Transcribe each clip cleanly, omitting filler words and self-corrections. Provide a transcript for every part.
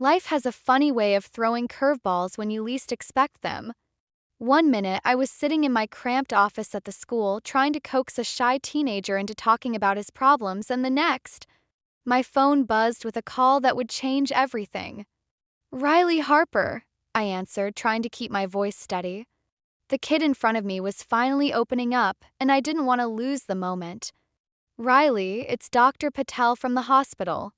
Life has a funny way of throwing curveballs when you least expect them. One minute, I was sitting in my cramped office at the school trying to coax a shy teenager into talking about his problems, and the next, my phone buzzed with a call that would change everything. "Riley Harper," I answered, trying to keep my voice steady. The kid in front of me was finally opening up, and I didn't want to lose the moment. "Riley, it's Dr. Patel from the hospital.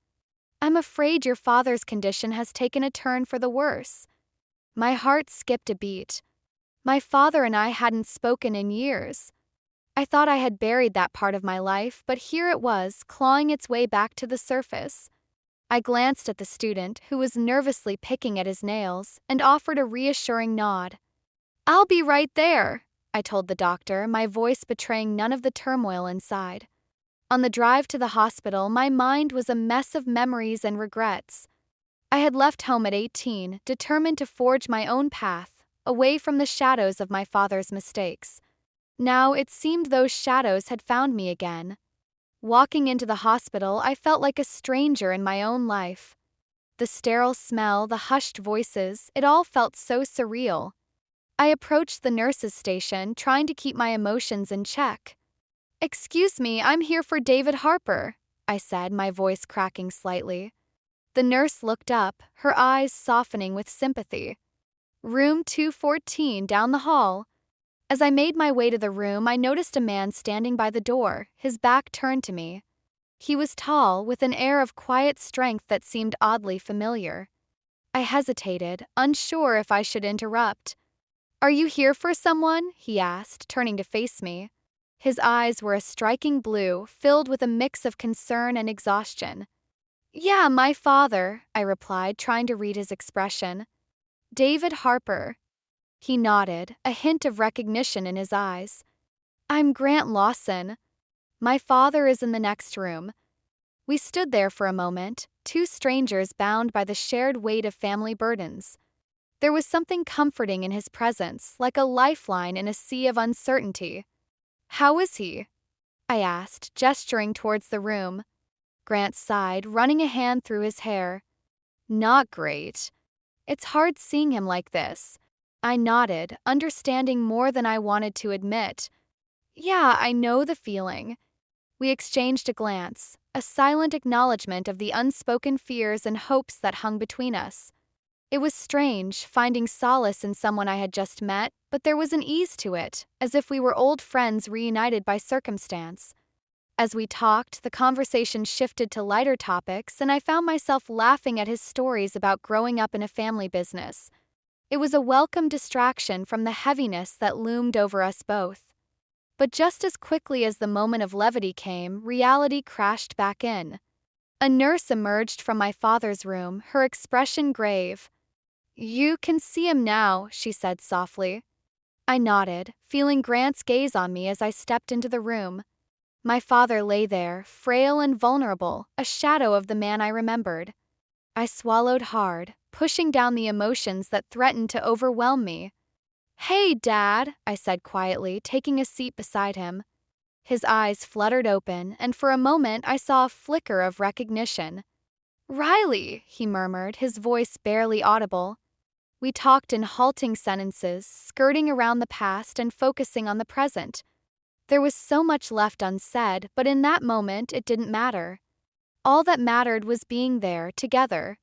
I'm afraid your father's condition has taken a turn for the worse." My heart skipped a beat. My father and I hadn't spoken in years. I thought I had buried that part of my life, but here it was, clawing its way back to the surface. I glanced at the student, who was nervously picking at his nails, and offered a reassuring nod. "I'll be right there," I told the doctor, my voice betraying none of the turmoil inside. On the drive to the hospital, my mind was a mess of memories and regrets. I had left home at 18, determined to forge my own path, away from the shadows of my father's mistakes. Now it seemed those shadows had found me again. Walking into the hospital, I felt like a stranger in my own life. The sterile smell, the hushed voices, it all felt so surreal. I approached the nurse's station, trying to keep my emotions in check. "Excuse me, I'm here for David Harper," I said, my voice cracking slightly. The nurse looked up, her eyes softening with sympathy. "Room 214, down the hall." As I made my way to the room, I noticed a man standing by the door, his back turned to me. He was tall, with an air of quiet strength that seemed oddly familiar. I hesitated, unsure if I should interrupt. "Are you here for someone?" he asked, turning to face me. His eyes were a striking blue, filled with a mix of concern and exhaustion. "Yeah, my father," I replied, trying to read his expression. "David Harper." He nodded, a hint of recognition in his eyes. "I'm Grant Lawson. My father is in the next room." We stood there for a moment, two strangers bound by the shared weight of family burdens. There was something comforting in his presence, like a lifeline in a sea of uncertainty. "How is he?" I asked, gesturing towards the room. Grant sighed, running a hand through his hair. "Not great. It's hard seeing him like this." I nodded, understanding more than I wanted to admit. "Yeah, I know the feeling." We exchanged a glance, a silent acknowledgement of the unspoken fears and hopes that hung between us. It was strange, finding solace in someone I had just met, but there was an ease to it, as if we were old friends reunited by circumstance. As we talked, the conversation shifted to lighter topics, and I found myself laughing at his stories about growing up in a family business. It was a welcome distraction from the heaviness that loomed over us both. But just as quickly as the moment of levity came, reality crashed back in. A nurse emerged from my father's room, her expression grave. "You can see him now," she said softly. I nodded, feeling Grant's gaze on me as I stepped into the room. My father lay there, frail and vulnerable, a shadow of the man I remembered. I swallowed hard, pushing down the emotions that threatened to overwhelm me. "Hey, Dad," I said quietly, taking a seat beside him. His eyes fluttered open, and for a moment I saw a flicker of recognition. "Riley," he murmured, his voice barely audible. We talked in halting sentences, skirting around the past and focusing on the present. There was so much left unsaid, but in that moment it didn't matter. All that mattered was being there, together.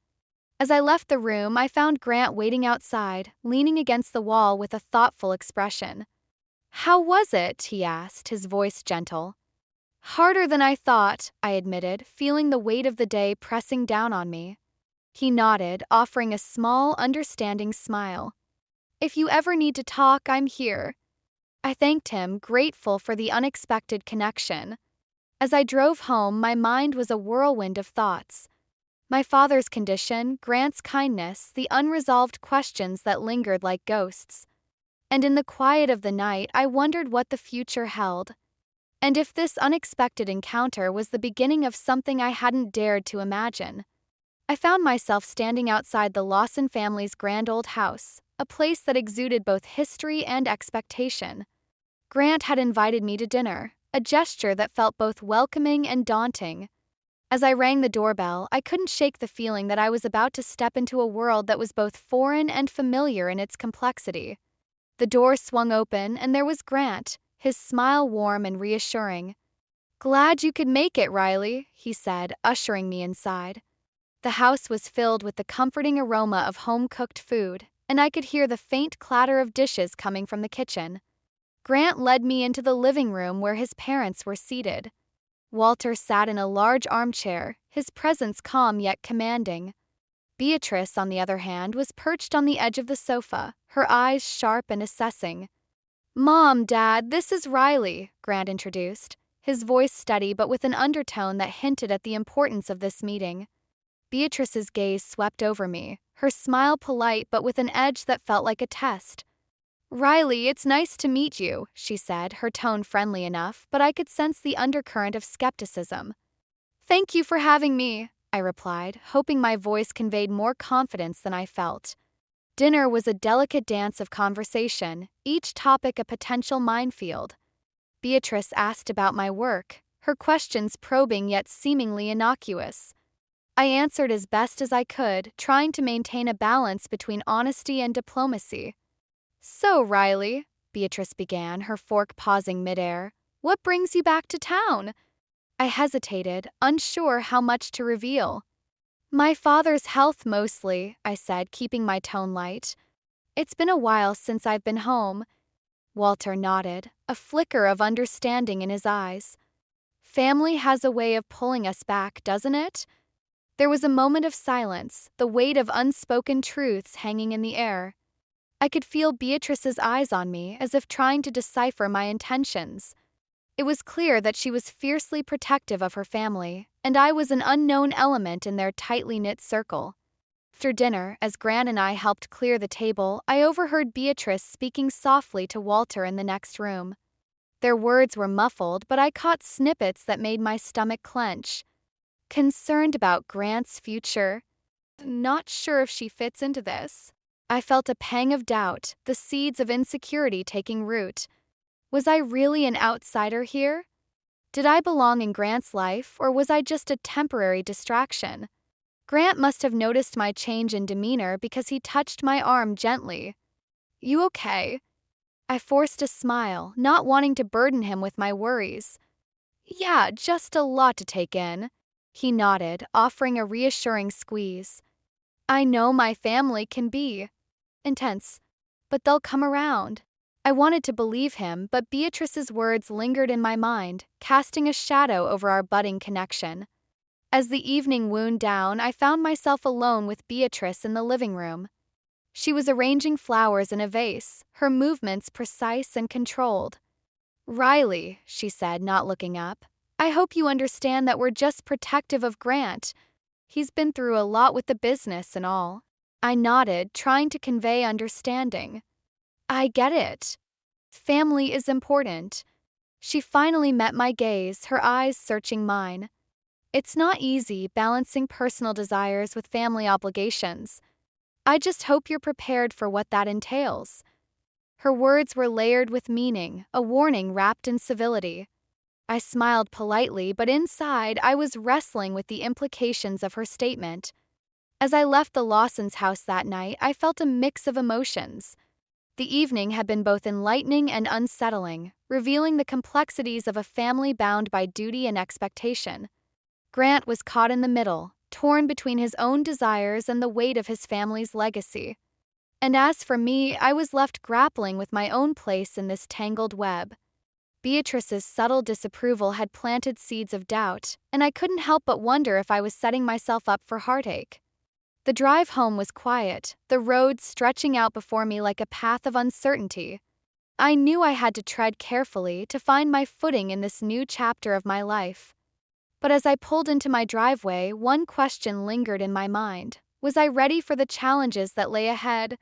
As I left the room, I found Grant waiting outside, leaning against the wall with a thoughtful expression. "How was it?" he asked, his voice gentle. "Harder than I thought," I admitted, feeling the weight of the day pressing down on me. He nodded, offering a small, understanding smile. "If you ever need to talk, I'm here." I thanked him, grateful for the unexpected connection. As I drove home, my mind was a whirlwind of thoughts. My father's condition, Grant's kindness, the unresolved questions that lingered like ghosts. And in the quiet of the night, I wondered what the future held. And if this unexpected encounter was the beginning of something I hadn't dared to imagine. I found myself standing outside the Lawson family's grand old house, a place that exuded both history and expectation. Grant had invited me to dinner, a gesture that felt both welcoming and daunting. As I rang the doorbell, I couldn't shake the feeling that I was about to step into a world that was both foreign and familiar in its complexity. The door swung open, and there was Grant, his smile warm and reassuring. "Glad you could make it, Riley," he said, ushering me inside. The house was filled with the comforting aroma of home-cooked food, and I could hear the faint clatter of dishes coming from the kitchen. Grant led me into the living room where his parents were seated. Walter sat in a large armchair, his presence calm yet commanding. Beatrice, on the other hand, was perched on the edge of the sofa, her eyes sharp and assessing. "Mom, Dad, this is Riley," Grant introduced, his voice steady but with an undertone that hinted at the importance of this meeting. Beatrice's gaze swept over me, her smile polite but with an edge that felt like a test. "Riley, it's nice to meet you," she said, her tone friendly enough, but I could sense the undercurrent of skepticism. "Thank you for having me," I replied, hoping my voice conveyed more confidence than I felt. Dinner was a delicate dance of conversation, each topic a potential minefield. Beatrice asked about my work, her questions probing yet seemingly innocuous. I answered as best as I could, trying to maintain a balance between honesty and diplomacy. "So, Riley," Beatrice began, her fork pausing midair, "what brings you back to town?" I hesitated, unsure how much to reveal. "My father's health mostly," I said, keeping my tone light. "It's been a while since I've been home." Walter nodded, a flicker of understanding in his eyes. "Family has a way of pulling us back, doesn't it?" There was a moment of silence, the weight of unspoken truths hanging in the air. I could feel Beatrice's eyes on me, as if trying to decipher my intentions. It was clear that she was fiercely protective of her family, and I was an unknown element in their tightly knit circle. After dinner, as Grant and I helped clear the table, I overheard Beatrice speaking softly to Walter in the next room. Their words were muffled, but I caught snippets that made my stomach clench. "Concerned about Grant's future. Not sure if she fits into this." I felt a pang of doubt, the seeds of insecurity taking root. Was I really an outsider here? Did I belong in Grant's life, or was I just a temporary distraction? Grant must have noticed my change in demeanor because he touched my arm gently. "You okay?" I forced a smile, not wanting to burden him with my worries. "Yeah, just a lot to take in." He nodded, offering a reassuring squeeze. "I know my family can be intense, but they'll come around." I wanted to believe him, but Beatrice's words lingered in my mind, casting a shadow over our budding connection. As the evening wound down, I found myself alone with Beatrice in the living room. She was arranging flowers in a vase, her movements precise and controlled. "Riley," she said, not looking up, "I hope you understand that we're just protective of Grant. He's been through a lot with the business and all." I nodded, trying to convey understanding. "I get it. Family is important." She finally met my gaze, her eyes searching mine. "It's not easy balancing personal desires with family obligations. I just hope you're prepared for what that entails." Her words were layered with meaning, a warning wrapped in civility. I smiled politely, but inside I was wrestling with the implications of her statement. As I left the Lawsons' house that night, I felt a mix of emotions. The evening had been both enlightening and unsettling, revealing the complexities of a family bound by duty and expectation. Grant was caught in the middle, torn between his own desires and the weight of his family's legacy. And as for me, I was left grappling with my own place in this tangled web. Beatrice's subtle disapproval had planted seeds of doubt, and I couldn't help but wonder if I was setting myself up for heartache. The drive home was quiet, the road stretching out before me like a path of uncertainty. I knew I had to tread carefully to find my footing in this new chapter of my life. But as I pulled into my driveway, one question lingered in my mind. Was I ready for the challenges that lay ahead?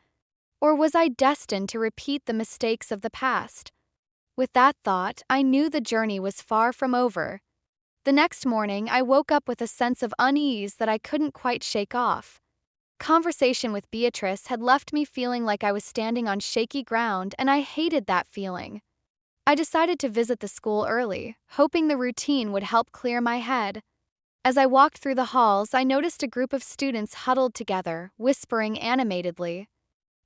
Or was I destined to repeat the mistakes of the past? With that thought, I knew the journey was far from over. The next morning, I woke up with a sense of unease that I couldn't quite shake off. Conversation with Beatrice had left me feeling like I was standing on shaky ground, and I hated that feeling. I decided to visit the school early, hoping the routine would help clear my head. As I walked through the halls, I noticed a group of students huddled together, whispering animatedly.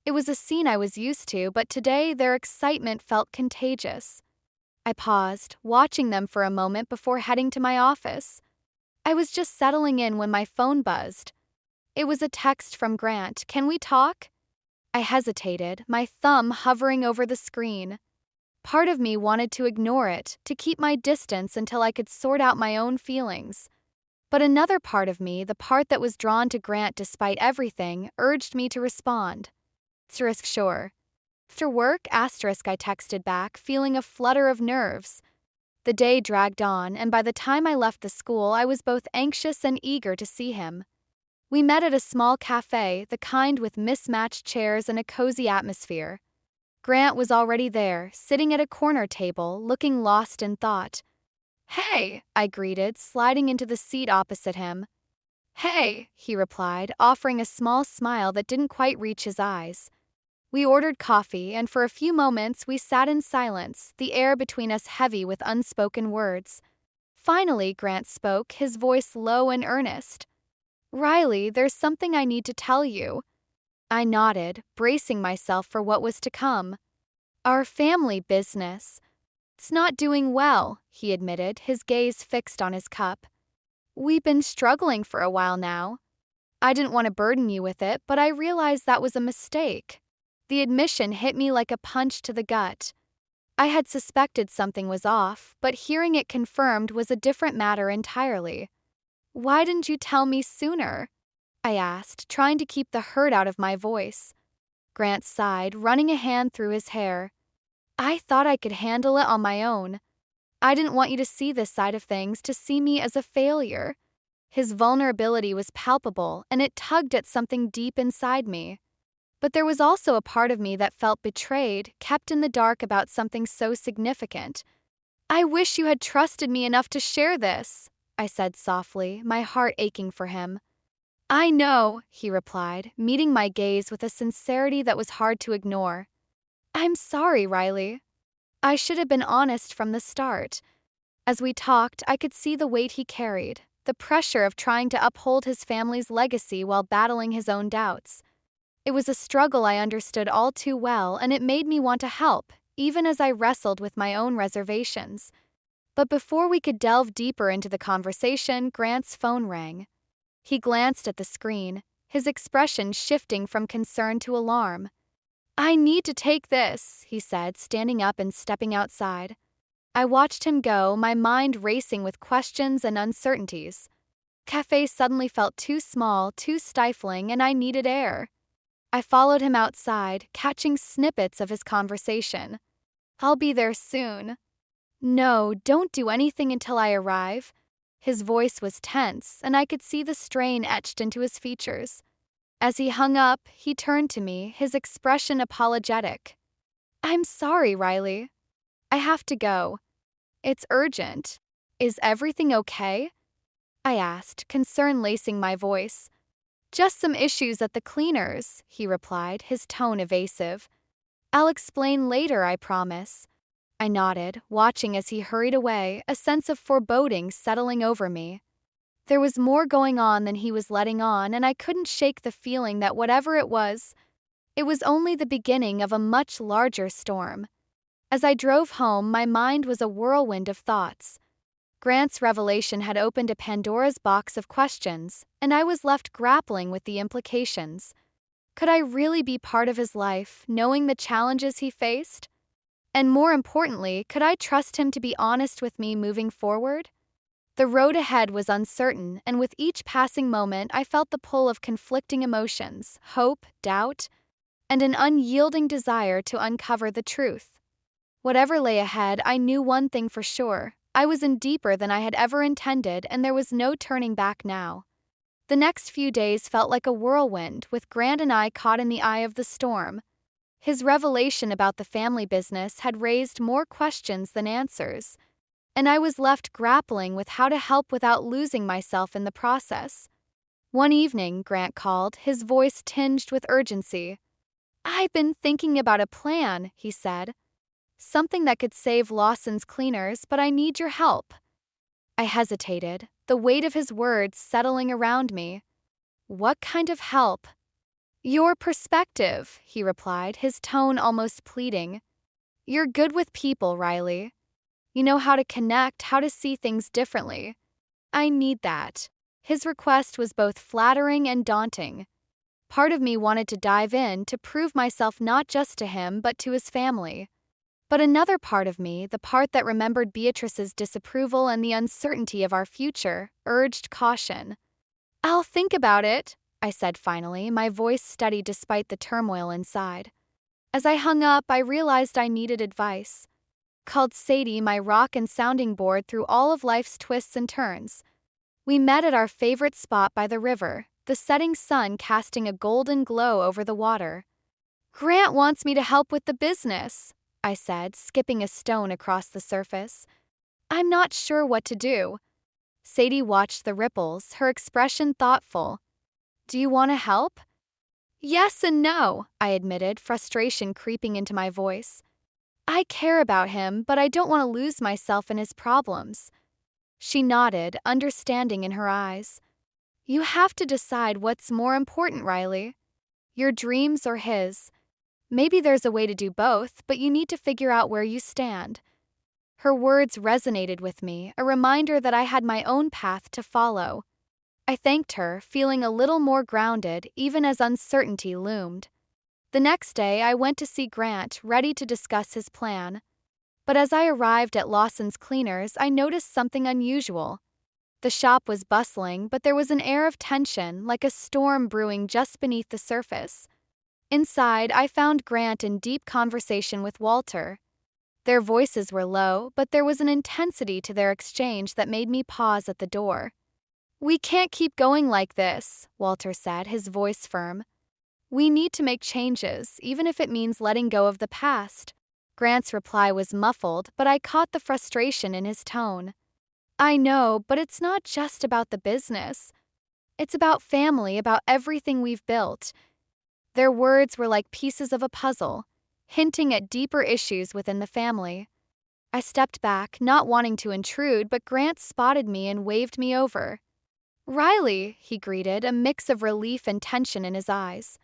It was a scene I was used to, but today their excitement felt contagious. I paused, watching them for a moment before heading to my office. I was just settling in when my phone buzzed. It was a text from Grant. "Can we talk?" I hesitated, my thumb hovering over the screen. Part of me wanted to ignore it, to keep my distance until I could sort out my own feelings. But another part of me, the part that was drawn to Grant despite everything, urged me to respond. Sure. After work, I texted back, feeling a flutter of nerves. The day dragged on, and by the time I left the school, I was both anxious and eager to see him. We met at a small cafe, the kind with mismatched chairs and a cozy atmosphere. Grant was already there, sitting at a corner table, looking lost in thought. "Hey," I greeted, sliding into the seat opposite him. "Hey," he replied, offering a small smile that didn't quite reach his eyes. We ordered coffee, and for a few moments we sat in silence, the air between us heavy with unspoken words. Finally, Grant spoke, his voice low and earnest. "Riley, there's something I need to tell you." I nodded, bracing myself for what was to come. "Our family business. It's not doing well," he admitted, his gaze fixed on his cup. "We've been struggling for a while now. I didn't want to burden you with it, but I realized that was a mistake." The admission hit me like a punch to the gut. I had suspected something was off, but hearing it confirmed was a different matter entirely. "Why didn't you tell me sooner?" I asked, trying to keep the hurt out of my voice. Grant sighed, running a hand through his hair. "I thought I could handle it on my own. I didn't want you to see this side of things, to see me as a failure." His vulnerability was palpable, and it tugged at something deep inside me. But there was also a part of me that felt betrayed, kept in the dark about something so significant. "I wish you had trusted me enough to share this," I said softly, my heart aching for him. "I know," he replied, meeting my gaze with a sincerity that was hard to ignore. "I'm sorry, Riley. I should have been honest from the start." As we talked, I could see the weight he carried, the pressure of trying to uphold his family's legacy while battling his own doubts. It was a struggle I understood all too well, and it made me want to help, even as I wrestled with my own reservations. But before we could delve deeper into the conversation, Grant's phone rang. He glanced at the screen, his expression shifting from concern to alarm. "I need to take this," he said, standing up and stepping outside. I watched him go, my mind racing with questions and uncertainties. Cafe suddenly felt too small, too stifling, and I needed air. I followed him outside, catching snippets of his conversation. "I'll be there soon." "No, don't do anything until I arrive." His voice was tense, and I could see the strain etched into his features. As he hung up, he turned to me, his expression apologetic. "I'm sorry, Riley. I have to go. It's urgent. Is everything okay?" I asked, concern lacing my voice. "Just some issues at the cleaners," he replied, his tone evasive. "I'll explain later, I promise." I nodded, watching as he hurried away, a sense of foreboding settling over me. There was more going on than he was letting on, and I couldn't shake the feeling that whatever it was only the beginning of a much larger storm. As I drove home, my mind was a whirlwind of thoughts. Grant's revelation had opened a Pandora's box of questions, and I was left grappling with the implications. Could I really be part of his life, knowing the challenges he faced? And more importantly, could I trust him to be honest with me moving forward? The road ahead was uncertain, and with each passing moment I felt the pull of conflicting emotions, hope, doubt, and an unyielding desire to uncover the truth. Whatever lay ahead, I knew one thing for sure. I was in deeper than I had ever intended, and there was no turning back now. The next few days felt like a whirlwind, with Grant and I caught in the eye of the storm. His revelation about the family business had raised more questions than answers, and I was left grappling with how to help without losing myself in the process. One evening, Grant called, his voice tinged with urgency. "I've been thinking about a plan," he said. "Something that could save Lawson's cleaners, but I need your help." I hesitated, the weight of his words settling around me. What kind of help? Your perspective, he replied, his tone almost pleading. You're good with people, Riley. You know how to connect, how to see things differently. I need that. His request was both flattering and daunting. Part of me wanted to dive in to prove myself not just to him but to his family. But another part of me, the part that remembered Beatrice's disapproval and the uncertainty of our future, urged caution. I'll think about it, I said finally, my voice steady despite the turmoil inside. As I hung up, I realized I needed advice. Called Sadie my rock and sounding board through all of life's twists and turns. We met at our favorite spot by the river, the setting sun casting a golden glow over the water. Grant wants me to help with the business, I said, skipping a stone across the surface. I'm not sure what to do. Sadie watched the ripples, her expression thoughtful. Do you want to help? Yes and no, I admitted, frustration creeping into my voice. I care about him, but I don't want to lose myself in his problems. She nodded, understanding in her eyes. You have to decide what's more important, Riley. Your dreams or his. Maybe there's a way to do both, but you need to figure out where you stand. Her words resonated with me, a reminder that I had my own path to follow. I thanked her, feeling a little more grounded, even as uncertainty loomed. The next day, I went to see Grant, ready to discuss his plan. But as I arrived at Lawson's Cleaners, I noticed something unusual. The shop was bustling, but there was an air of tension, like a storm brewing just beneath the surface. Inside, I found Grant in deep conversation with Walter. Their voices were low, but there was an intensity to their exchange that made me pause at the door. We can't keep going like this, Walter said, his voice firm. We need to make changes, even if it means letting go of the past. Grant's reply was muffled, but I caught the frustration in his tone. I know, but it's not just about the business. It's about family, about everything we've built. Their words were like pieces of a puzzle, hinting at deeper issues within the family. I stepped back, not wanting to intrude, but Grant spotted me and waved me over. Riley, he greeted, a mix of relief and tension in his eyes.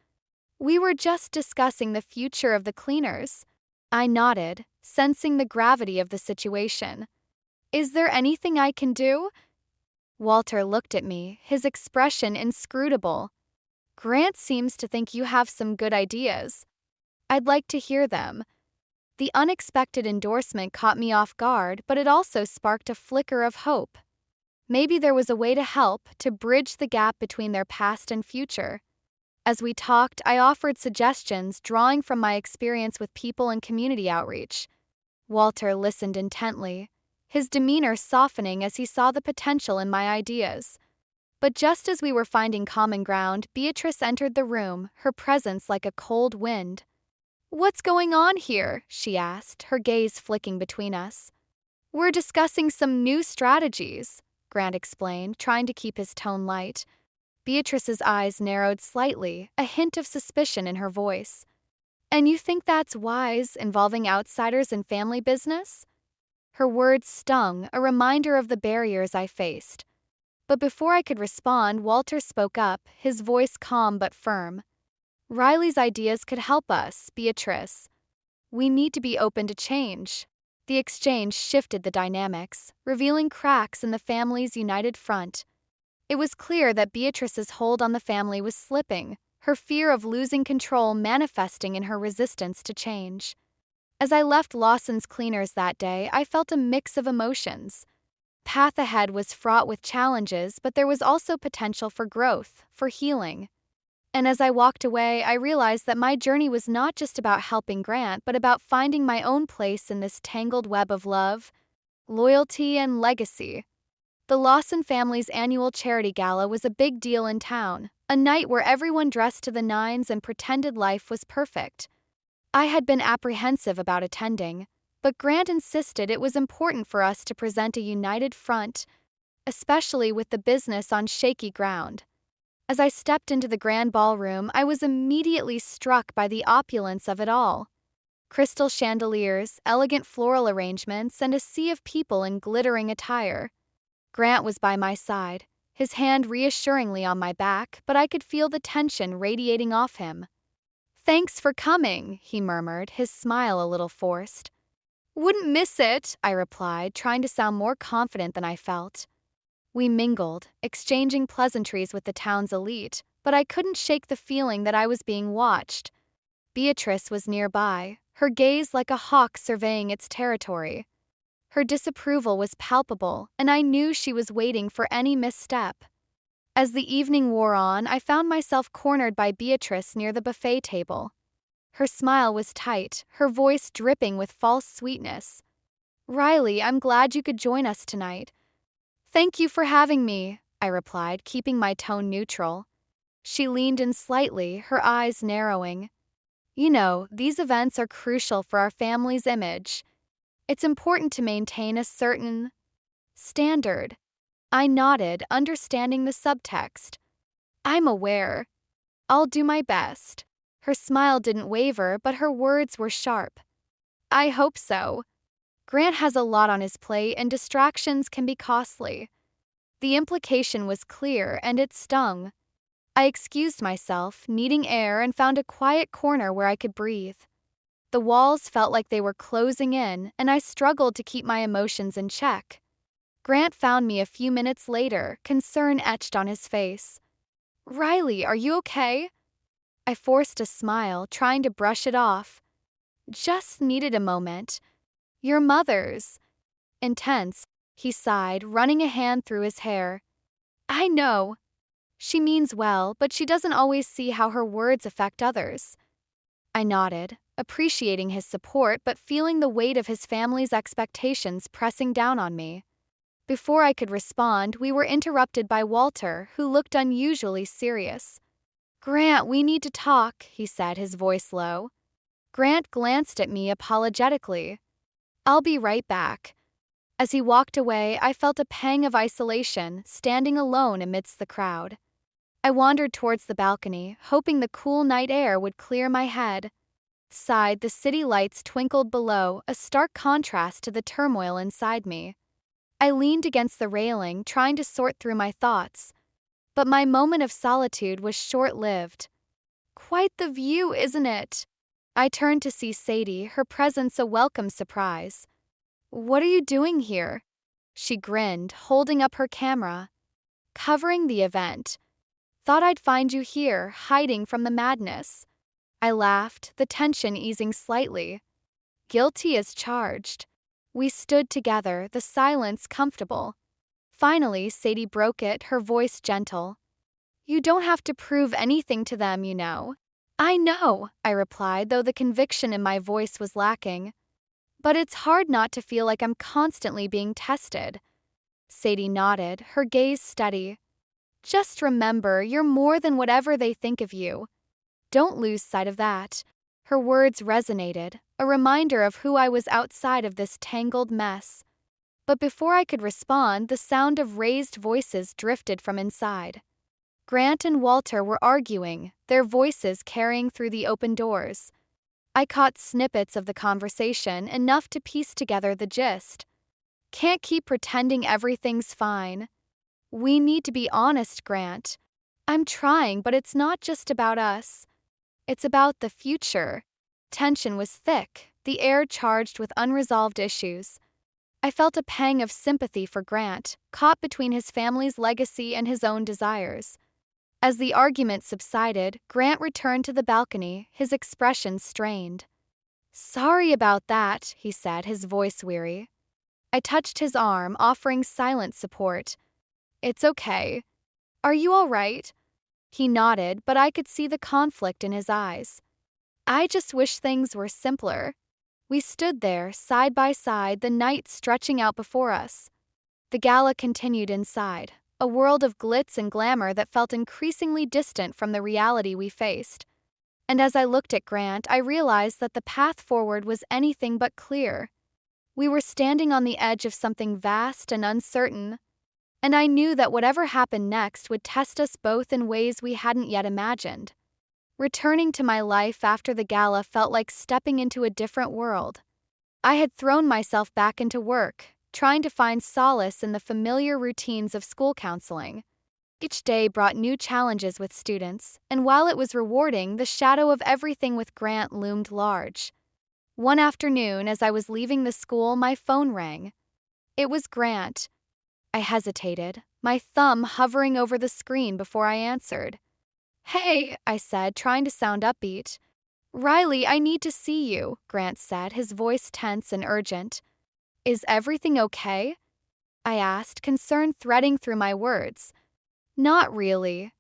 We were just discussing the future of the Cleaners. I nodded, sensing the gravity of the situation. Is there anything I can do? Walter looked at me, his expression inscrutable. Grant seems to think you have some good ideas. I'd like to hear them. The unexpected endorsement caught me off guard, but it also sparked a flicker of hope. Maybe there was a way to help, to bridge the gap between their past and future. As we talked, I offered suggestions, drawing from my experience with people and community outreach. Walter listened intently, his demeanor softening as he saw the potential in my ideas. But just as we were finding common ground, Beatrice entered the room, her presence like a cold wind. What's going on here? She asked, her gaze flicking between us. We're discussing some new strategies, Grant explained, trying to keep his tone light. Beatrice's eyes narrowed slightly, a hint of suspicion in her voice. And you think that's wise, involving outsiders in family business? Her words stung, a reminder of the barriers I faced. But before I could respond, Walter spoke up, his voice calm but firm. Riley's ideas could help us, Beatrice. We need to be open to change. The exchange shifted the dynamics, revealing cracks in the family's united front. It was clear that Beatrice's hold on the family was slipping, her fear of losing control manifesting in her resistance to change. As I left Lawson's Cleaners that day, I felt a mix of emotions. Path ahead was fraught with challenges, but there was also potential for growth, for healing. And as I walked away, I realized that my journey was not just about helping Grant, but about finding my own place in this tangled web of love, loyalty, and legacy. The Lawson family's annual charity gala was a big deal in town, a night where everyone dressed to the nines and pretended life was perfect. I had been apprehensive about attending, but Grant insisted it was important for us to present a united front, especially with the business on shaky ground. As I stepped into the grand ballroom, I was immediately struck by the opulence of it all. Crystal chandeliers, elegant floral arrangements, and a sea of people in glittering attire. Grant was by my side, his hand reassuringly on my back, but I could feel the tension radiating off him. "Thanks for coming," he murmured, his smile a little forced. "Wouldn't miss it," I replied, trying to sound more confident than I felt. We mingled, exchanging pleasantries with the town's elite, but I couldn't shake the feeling that I was being watched. Beatrice was nearby, her gaze like a hawk surveying its territory. Her disapproval was palpable, and I knew she was waiting for any misstep. As the evening wore on, I found myself cornered by Beatrice near the buffet table. Her smile was tight, her voice dripping with false sweetness. "Riley, I'm glad you could join us tonight." "Thank you for having me," I replied, keeping my tone neutral. She leaned in slightly, her eyes narrowing. "You know, these events are crucial for our family's image. It's important to maintain a certain standard." I nodded, understanding the subtext. "I'm aware. I'll do my best." Her smile didn't waver, but her words were sharp. "I hope so. Grant has a lot on his plate, and distractions can be costly." The implication was clear, and it stung. I excused myself, needing air, and found a quiet corner where I could breathe. The walls felt like they were closing in, and I struggled to keep my emotions in check. Grant found me a few minutes later, concern etched on his face. "Riley, are you okay?" I forced a smile, trying to brush it off. "Just needed a moment. Your mother's intense," he sighed, running a hand through his hair. "I know. She means well, but she doesn't always see how her words affect others." I nodded, appreciating his support but feeling the weight of his family's expectations pressing down on me. Before I could respond, we were interrupted by Walter, who looked unusually serious. "Grant, we need to talk," he said, his voice low. Grant glanced at me apologetically. "I'll be right back." As he walked away, I felt a pang of isolation, standing alone amidst the crowd. I wandered towards the balcony, hoping the cool night air would clear my head. Outside, the city lights twinkled below, a stark contrast to the turmoil inside me. I leaned against the railing, trying to sort through my thoughts. But my moment of solitude was short-lived. "Quite the view, isn't it?" I turned to see Sadie, her presence a welcome surprise. "What are you doing here?" She grinned, holding up her camera. "Covering the event. Thought I'd find you here, hiding from the madness." I laughed, the tension easing slightly. "Guilty as charged." We stood together, the silence comfortable. Finally, Sadie broke it, her voice gentle. "You don't have to prove anything to them, you know." "I know," I replied, though the conviction in my voice was lacking. "But it's hard not to feel like I'm constantly being tested." Sadie nodded, her gaze steady. "Just remember, you're more than whatever they think of you. Don't lose sight of that." Her words resonated, a reminder of who I was outside of this tangled mess. But before I could respond, the sound of raised voices drifted from inside. Grant and Walter were arguing, their voices carrying through the open doors. I caught snippets of the conversation, enough to piece together the gist. "Can't keep pretending everything's fine. We need to be honest, Grant. I'm trying, but it's not just about us. It's about the future." Tension was thick, the air charged with unresolved issues. I felt a pang of sympathy for Grant, caught between his family's legacy and his own desires. As the argument subsided, Grant returned to the balcony, his expression strained. "Sorry about that," he said, his voice weary. I touched his arm, offering silent support. "It's okay. Are you all right?" He nodded, but I could see the conflict in his eyes. "I just wish things were simpler." We stood there, side by side, the night stretching out before us. The gala continued inside, a world of glitz and glamour that felt increasingly distant from the reality we faced. And as I looked at Grant, I realized that the path forward was anything but clear. We were standing on the edge of something vast and uncertain, and I knew that whatever happened next would test us both in ways we hadn't yet imagined. Returning to my life after the gala felt like stepping into a different world. I had thrown myself back into work, trying to find solace in the familiar routines of school counseling. Each day brought new challenges with students, and while it was rewarding, the shadow of everything with Grant loomed large. One afternoon, as I was leaving the school, my phone rang. It was Grant. I hesitated, my thumb hovering over the screen before I answered. "Hey," I said, trying to sound upbeat. "Riley, I need to see you," Grant said, his voice tense and urgent. "Is everything okay?" I asked, concern threading through my words. "Not really.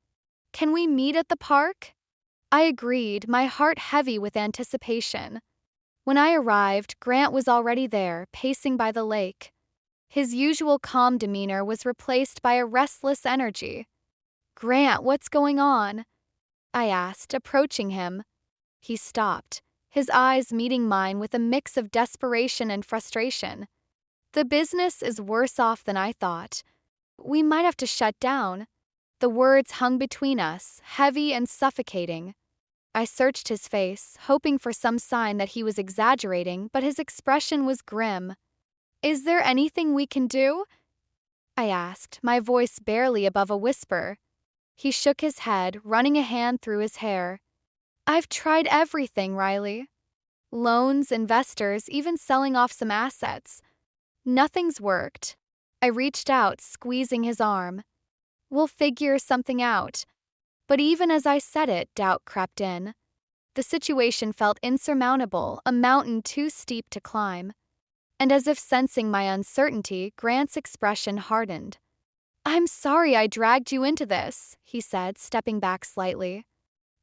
Can we meet at the park?" I agreed, my heart heavy with anticipation. When I arrived, Grant was already there, pacing by the lake. His usual calm demeanor was replaced by a restless energy. "Grant, what's going on?" I asked, approaching him. He stopped, his eyes meeting mine with a mix of desperation and frustration. "The business is worse off than I thought. We might have to shut down." The words hung between us, heavy and suffocating. I searched his face, hoping for some sign that he was exaggerating, but his expression was grim. "Is there anything we can do?" I asked, my voice barely above a whisper. He shook his head, running a hand through his hair. "I've tried everything, Riley. Loans, investors, even selling off some assets. Nothing's worked." I reached out, squeezing his arm. "We'll figure something out." But even as I said it, doubt crept in. The situation felt insurmountable, a mountain too steep to climb. And as if sensing my uncertainty, Grant's expression hardened. "I'm sorry I dragged you into this," he said, stepping back slightly.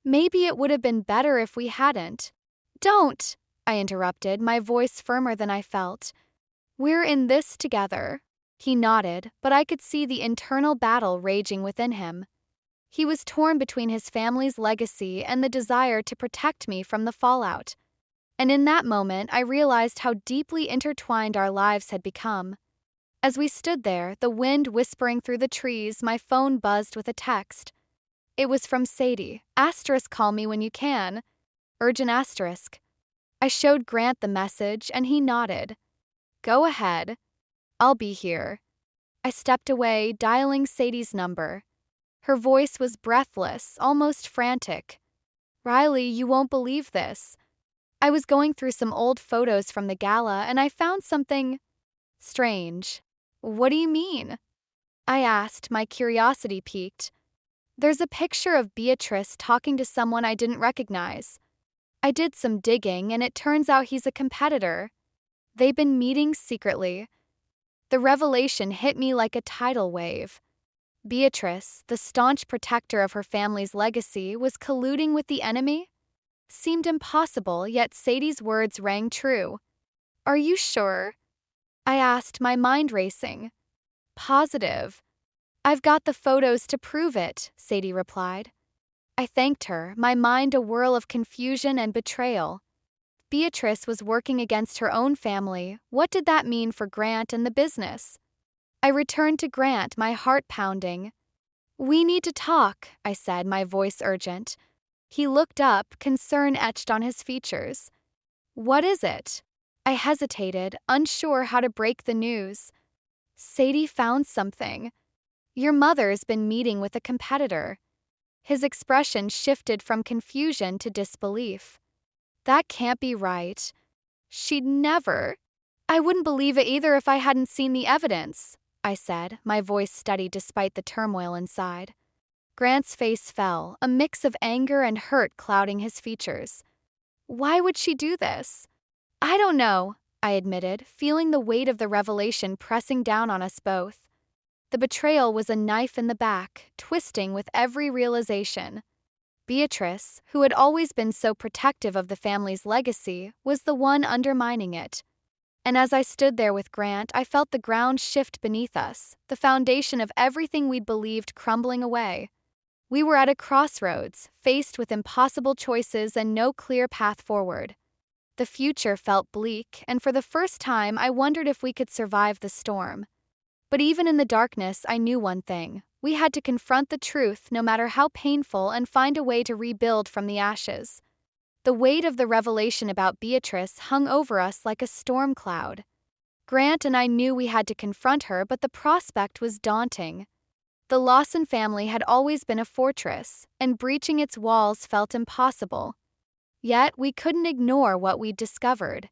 "Maybe it would have been better if we hadn't." "Don't," I interrupted, my voice firmer than I felt. "We're in this together." He nodded, but I could see the internal battle raging within him. He was torn between his family's legacy and the desire to protect me from the fallout. And in that moment, I realized how deeply intertwined our lives had become. As we stood there, the wind whispering through the trees, my phone buzzed with a text. It was from Sadie. "Call me when you can. Urgent asterisk." I showed Grant the message, and he nodded. "Go ahead. I'll be here." I stepped away, dialing Sadie's number. Her voice was breathless, almost frantic. "Riley, you won't believe this. I was going through some old photos from the gala, and I found something strange." "What do you mean?" I asked, my curiosity piqued. "There's a picture of Beatrice talking to someone I didn't recognize. I did some digging, and it turns out he's a competitor. They've been meeting secretly." The revelation hit me like a tidal wave. Beatrice, the staunch protector of her family's legacy, was colluding with the enemy? Seemed impossible, yet Sadie's words rang true. "Are you sure?" I asked, my mind racing. "Positive. I've got the photos to prove it," Sadie replied. I thanked her, my mind a whirl of confusion and betrayal. Beatrice was working against her own family. What did that mean for Grant and the business? I returned to Grant, my heart pounding. "We need to talk," I said, my voice urgent. He looked up, concern etched on his features. "What is it?" I hesitated, unsure how to break the news. "Sadie found something. Your mother's been meeting with a competitor." His expression shifted from confusion to disbelief. "That can't be right. She'd never." "I wouldn't believe it either if I hadn't seen the evidence," I said, my voice steady despite the turmoil inside. Grant's face fell, a mix of anger and hurt clouding his features. "Why would she do this?" "I don't know," I admitted, feeling the weight of the revelation pressing down on us both. The betrayal was a knife in the back, twisting with every realization. Beatrice, who had always been so protective of the family's legacy, was the one undermining it. And as I stood there with Grant, I felt the ground shift beneath us, the foundation of everything we'd believed crumbling away. We were at a crossroads, faced with impossible choices and no clear path forward. The future felt bleak, and for the first time I wondered if we could survive the storm. But even in the darkness, I knew one thing. We had to confront the truth, no matter how painful, and find a way to rebuild from the ashes. The weight of the revelation about Beatrice hung over us like a storm cloud. Grant and I knew we had to confront her, but the prospect was daunting. The Lawson family had always been a fortress, and breaching its walls felt impossible. Yet we couldn't ignore what we'd discovered.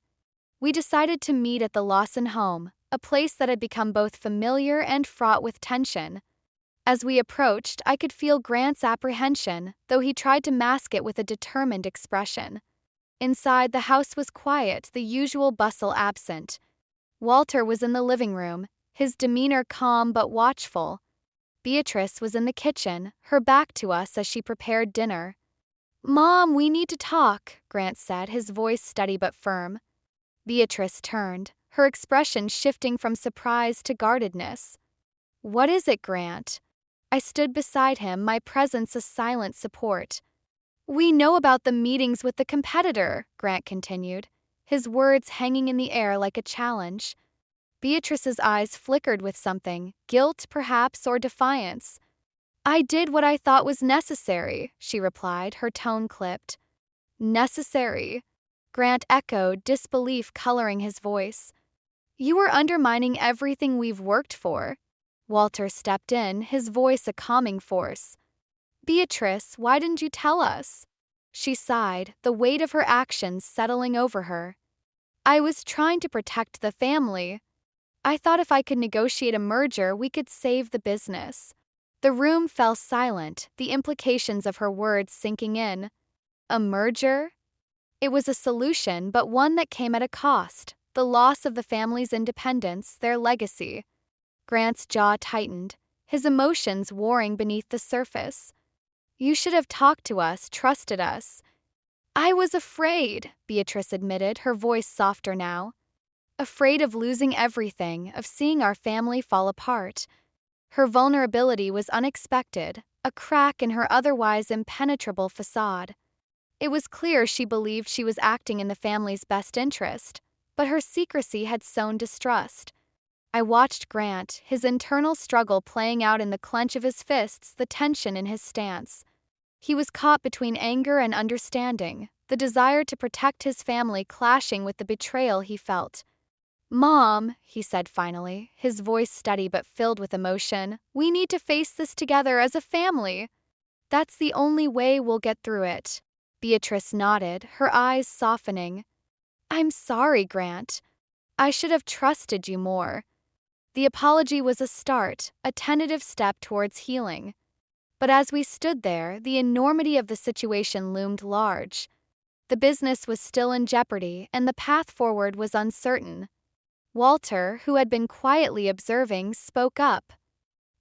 We decided to meet at the Lawson home, a place that had become both familiar and fraught with tension. As we approached, I could feel Grant's apprehension, though he tried to mask it with a determined expression. Inside, the house was quiet, the usual bustle absent. Walter was in the living room, his demeanor calm but watchful. Beatrice was in the kitchen, her back to us as she prepared dinner. "Mom, we need to talk," Grant said, his voice steady but firm. Beatrice turned, her expression shifting from surprise to guardedness. "What is it, Grant?" I stood beside him, my presence a silent support. "We know about the meetings with the competitor," Grant continued, his words hanging in the air like a challenge. Beatrice's eyes flickered with something, guilt perhaps or defiance. "I did what I thought was necessary," she replied, her tone clipped. "Necessary?" Grant echoed, disbelief coloring his voice. "You were undermining everything we've worked for." Walter stepped in, his voice a calming force. "Beatrice, why didn't you tell us?" She sighed, the weight of her actions settling over her. "I was trying to protect the family. I thought if I could negotiate a merger, we could save the business." The room fell silent, the implications of her words sinking in. A merger? It was a solution, but one that came at a cost: the loss of the family's independence, their legacy. Grant's jaw tightened, his emotions warring beneath the surface. "You should have talked to us, trusted us." "I was afraid," Beatrice admitted, her voice softer now. "Afraid of losing everything, of seeing our family fall apart." Her vulnerability was unexpected, a crack in her otherwise impenetrable facade. It was clear she believed she was acting in the family's best interest, but her secrecy had sown distrust. I watched Grant, his internal struggle playing out in the clench of his fists, the tension in his stance. He was caught between anger and understanding, the desire to protect his family clashing with the betrayal he felt. "Mom," he said finally, his voice steady but filled with emotion, "we need to face this together as a family. That's the only way we'll get through it." Beatrice nodded, her eyes softening. "I'm sorry, Grant. I should have trusted you more." The apology was a start, a tentative step towards healing. But as we stood there, the enormity of the situation loomed large. The business was still in jeopardy, and the path forward was uncertain. Walter, who had been quietly observing, spoke up.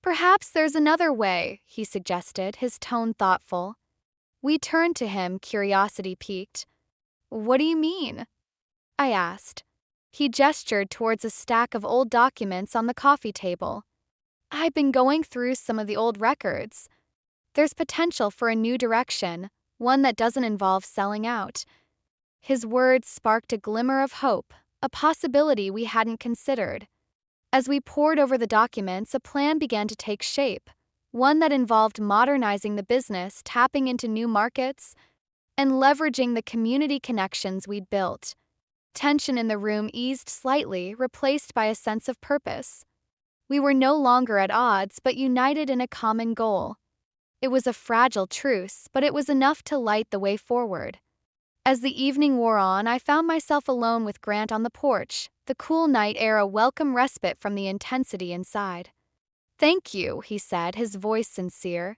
"Perhaps there's another way," he suggested, his tone thoughtful. We turned to him, curiosity piqued. "What do you mean?" I asked. He gestured towards a stack of old documents on the coffee table. "I've been going through some of the old records. There's potential for a new direction, one that doesn't involve selling out." His words sparked a glimmer of hope, a possibility we hadn't considered. As we pored over the documents, a plan began to take shape, one that involved modernizing the business, tapping into new markets, and leveraging the community connections we'd built. Tension in the room eased slightly, replaced by a sense of purpose. We were no longer at odds, but united in a common goal. It was a fragile truce, but it was enough to light the way forward. As the evening wore on, I found myself alone with Grant on the porch, the cool night air a welcome respite from the intensity inside. "Thank you," he said, his voice sincere,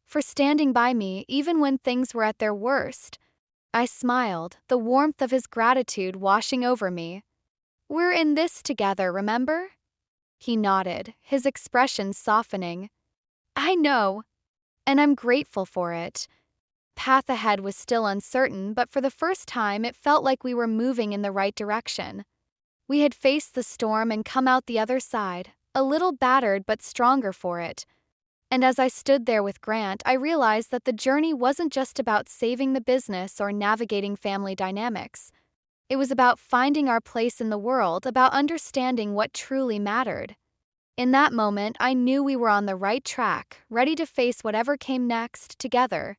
"for standing by me even when things were at their worst." I smiled, the warmth of his gratitude washing over me. "We're in this together, remember?" He nodded, his expression softening. "I know, and I'm grateful for it." Path ahead was still uncertain, but for the first time it felt like we were moving in the right direction. We had faced the storm and come out the other side, a little battered but stronger for it. And as I stood there with Grant, I realized that the journey wasn't just about saving the business or navigating family dynamics. It was about finding our place in the world, about understanding what truly mattered. In that moment, I knew we were on the right track, ready to face whatever came next, together.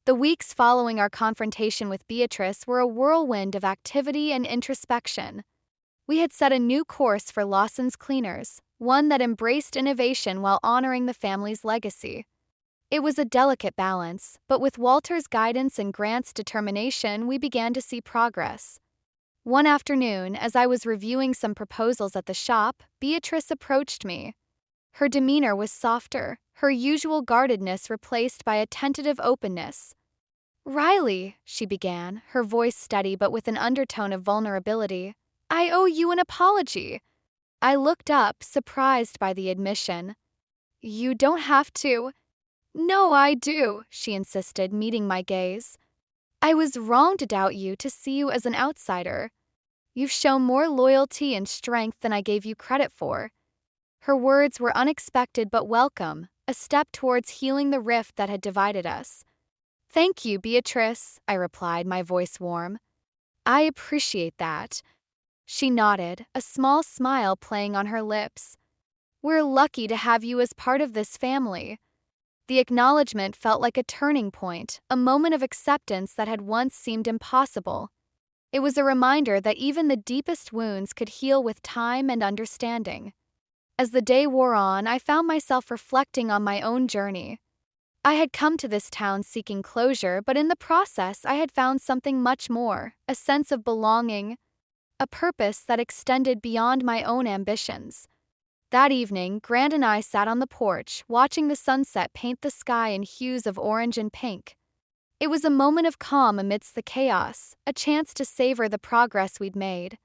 The weeks following our confrontation with Beatrice were a whirlwind of activity and introspection. We had set a new course for Lawson's Cleaners, one that embraced innovation while honoring the family's legacy. It was a delicate balance, but with Walter's guidance and Grant's determination, we began to see progress. One afternoon, as I was reviewing some proposals at the shop, Beatrice approached me. Her demeanor was softer, her usual guardedness replaced by a tentative openness. "Riley," she began, her voice steady but with an undertone of vulnerability, "I owe you an apology." I looked up, surprised by the admission. "You don't have to." "No, I do," she insisted, meeting my gaze. "I was wrong to doubt you, to see you as an outsider. You've shown more loyalty and strength than I gave you credit for." Her words were unexpected but welcome, a step towards healing the rift that had divided us. "Thank you, Beatrice," I replied, my voice warm. "I appreciate that." She nodded, a small smile playing on her lips. "We're lucky to have you as part of this family." The acknowledgement felt like a turning point, a moment of acceptance that had once seemed impossible. It was a reminder that even the deepest wounds could heal with time and understanding. As the day wore on, I found myself reflecting on my own journey. I had come to this town seeking closure, but in the process I had found something much more, a sense of belonging, a purpose that extended beyond my own ambitions. That evening, Grant and I sat on the porch, watching the sunset paint the sky in hues of orange and pink. It was a moment of calm amidst the chaos, a chance to savor the progress we'd made.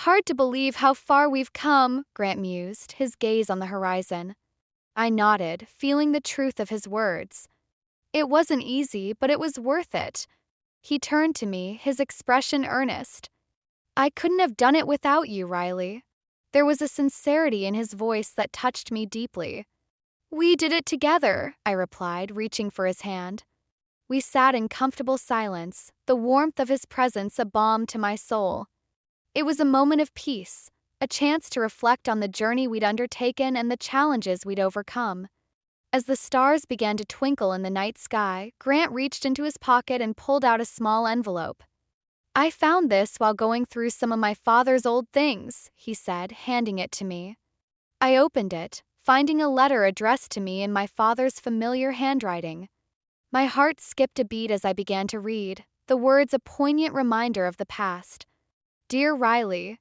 "Hard to believe how far we've come," Grant mused, his gaze on the horizon. I nodded, feeling the truth of his words. It wasn't easy, but it was worth it. He turned to me, his expression earnest. "I couldn't have done it without you, Riley." There was a sincerity in his voice that touched me deeply. "We did it together," I replied, reaching for his hand. We sat in comfortable silence, the warmth of his presence a balm to my soul. It was a moment of peace, a chance to reflect on the journey we'd undertaken and the challenges we'd overcome. As the stars began to twinkle in the night sky, Grant reached into his pocket and pulled out a small envelope. "I found this while going through some of my father's old things," he said, handing it to me. I opened it, finding a letter addressed to me in my father's familiar handwriting. My heart skipped a beat as I began to read, the words a poignant reminder of the past. "Dear Riley,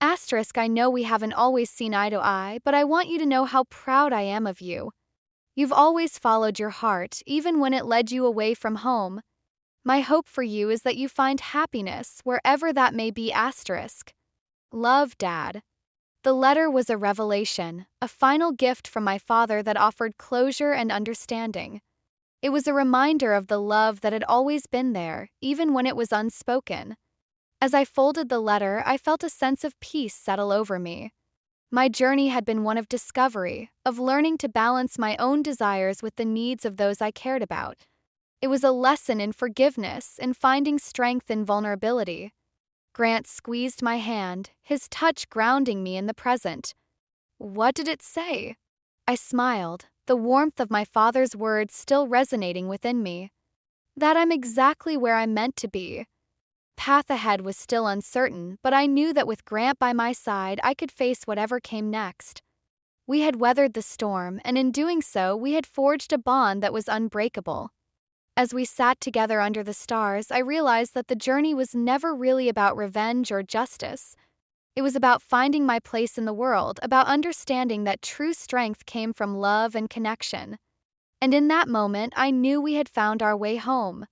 I know we haven't always seen eye to eye, but I want you to know how proud I am of you. You've always followed your heart, even when it led you away from home. My hope for you is that you find happiness wherever that may be. Love, Dad." The letter was a revelation, a final gift from my father that offered closure and understanding. It was a reminder of the love that had always been there, even when it was unspoken. As I folded the letter, I felt a sense of peace settle over me. My journey had been one of discovery, of learning to balance my own desires with the needs of those I cared about. It was a lesson in forgiveness, in finding strength in vulnerability. Grant squeezed my hand, his touch grounding me in the present. "What did it say?" I smiled, the warmth of my father's words still resonating within me. "That I'm exactly where I'm meant to be." Path ahead was still uncertain, but I knew that with Grant by my side, I could face whatever came next. We had weathered the storm, and in doing so, we had forged a bond that was unbreakable. As we sat together under the stars, I realized that the journey was never really about revenge or justice. It was about finding my place in the world, about understanding that true strength came from love and connection. And in that moment, I knew we had found our way home.